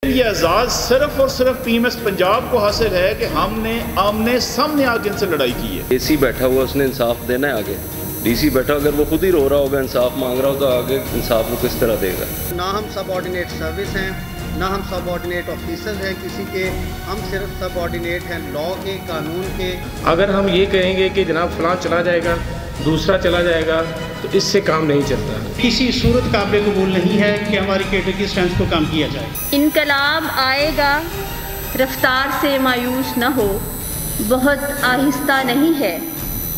یہ اعزاز صرف اور صرف پی ایم ایس پنجاب کو حاصل ہے کہ ہم نے آمنے سامنے آ کے ان سے لڑائی کی ہے۔ اے سی بیٹھا ہوا اس نے انصاف دینا ہے آگے، ڈی سی بیٹھا اگر وہ خود ہی رو رہا ہوگا انصاف مانگ رہا ہو تو آگے انصاف وہ کس طرح دے گا؟ نہ ہم سب آرڈینیٹ سروس ہیں، نہ ہم سب آرڈینیٹ آفیسر ہیں کسی کے، ہم صرف سب آرڈینیٹ ہیں لاء کے، قانون کے۔ اگر ہم یہ کہیں گے کہ جناب فلاں چلا جائے گا، دوسرا چلا جائے گا، تو اس سے کام نہیں چلتا۔ کسی صورت قابل قبول نہیں ہے کہ ہماری کیڈر کی اسٹرینتھ کو کم کیا جائے۔ انقلاب آئے گا، رفتار سے مایوس نہ ہو، بہت آہستہ نہیں ہے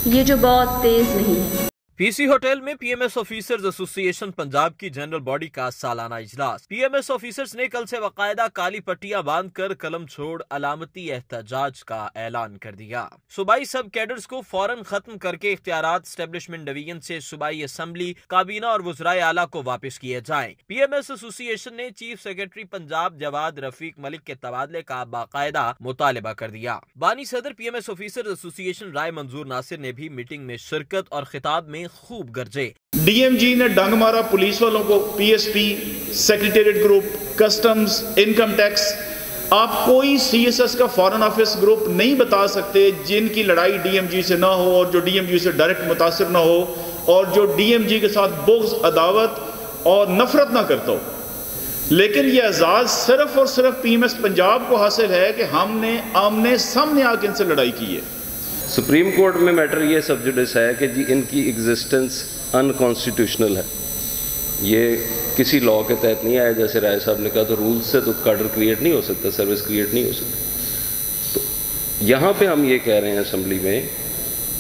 یہ جو بہت تیز نہیں ہے۔ پی سی ہوٹل میں پی ایم ایس آفیسرز ایسوسی ایشن پنجاب کی جنرل باڈی کا سالانہ اجلاس۔ پی ایم ایس آفیسرز نے کل سے باقاعدہ کالی پٹیاں باندھ کر قلم چھوڑ علامتی احتجاج کا اعلان کر دیا۔ صوبائی سب کیڈرز کو فوراً ختم کر کے اختیارات اسٹیبلشمنٹ ڈویژن سے صوبائی اسمبلی، کابینہ اور وزرائے اعلیٰ کو واپس کیے جائیں۔ پی ایم ایس ایسوسی ایشن نے چیف سیکرٹری پنجاب جواد رفیق ملک کے تبادلے کا باقاعدہ مطالبہ کر دیا۔ بانی صدر پی ایم ایس آفیسرز ایسوسی ایشن رائے منظور ناصر نے بھی میٹنگ میں شرکت اور خطاب میں خوب گرجے۔ ڈی ایم جی نے ڈنگ مارا پولیس والوں کو، P S P, secretariat group, customs, income tax. آپ کوئی سی ایس ایس کا فارن آفس گروپ نہیں بتا سکتے جن کی لڑائی ڈی ایم جی سے نہ ہو اور جو ڈی ایم جی سے ڈائریکٹ متاثر نہ ہو اور جو ڈی ایم جی کے ساتھ بغض، عداوت اور نفرت نہ کرتا ہو۔ لیکن یہ اعزاز صرف اور صرف پی ایم ایس پنجاب کو حاصل ہے کہ ہم نے آمنے سامنے آ کے ان سے لڑائی کی ہے۔ سپریم کورٹ میں میٹر یہ سب جوڈس ہے کہ جی ان کی ایگزسٹنس انکانسٹیٹیوشنل ہے، یہ کسی لاء کے تحت نہیں آیا۔ جیسے رائے صاحب نے کہا تو رولز سے تو کاڈر کریٹ نہیں ہو سکتا، سروس کریٹ نہیں ہو سکتی۔ تو یہاں پہ ہم یہ کہہ رہے ہیں اسمبلی میں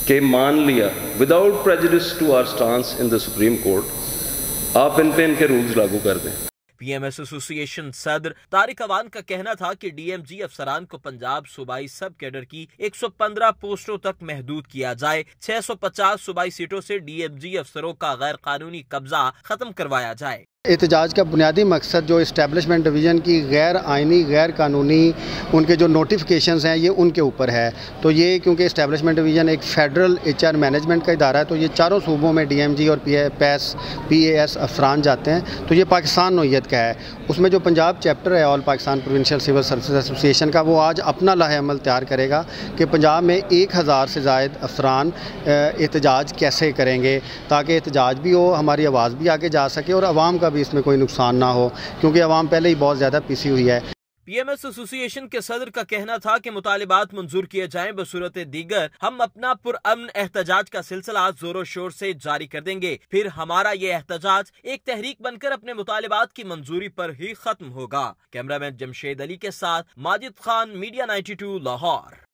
کہ مان لیا without prejudice to our stance in the Supreme Court, آپ ان پہ ان کے رولز لاگو کر دیں۔ پی ایم ایس ایسوسی ایشن صدر طارق عوان کا کہنا تھا کہ ڈی ایم جی افسران کو پنجاب صوبائی سب کیڈر کی 115 پوسٹوں تک محدود کیا جائے، 650 صوبائی سیٹوں سے ڈی ایم جی افسروں کا غیر قانونی قبضہ ختم کروایا جائے۔ احتجاج کا بنیادی مقصد جو اسٹیبلشمنٹ ڈویژن کی غیر آئینی، غیر قانونی ان کے جو نوٹیفیکیشنز ہیں یہ ان کے اوپر ہے۔ تو یہ کیونکہ اسٹیبلشمنٹ ڈویژن ایک فیڈرل ایچ آر مینجمنٹ کا ادارہ ہے تو یہ چاروں صوبوں میں ڈی ایم جی اور پی اے ایس افسران جاتے ہیں، تو یہ پاکستان نوعیت کا ہے۔ اس میں جو پنجاب چیپٹر ہے آل پاکستان پروونشل سول سروسز ایسوسی ایشن کا، وہ آج اپنا لائحہ عمل تیار کرے گا کہ پنجاب میں 1000 سے زائد افسران احتجاج کیسے کریں گے تاکہ احتجاج بھی ہو، ہماری آواز بھی آگے جا سکے اور عوام کا بھی اس میں کوئی نقصان نہ ہو، کیونکہ عوام پہلے ہی بہت زیادہ پیسی ہوئی ہے۔ پی ایم ایس ایسوسی ایشن کے صدر کا کہنا تھا کہ مطالبات منظور کیے جائیں، بصورت دیگر ہم اپنا پرامن احتجاج کا سلسلہ زور و شور سے جاری کر دیں گے، پھر ہمارا یہ احتجاج ایک تحریک بن کر اپنے مطالبات کی منظوری پر ہی ختم ہوگا۔ کیمرہ مین جمشید علی کے ساتھ ماجد خان، میڈیا 92 لاہور۔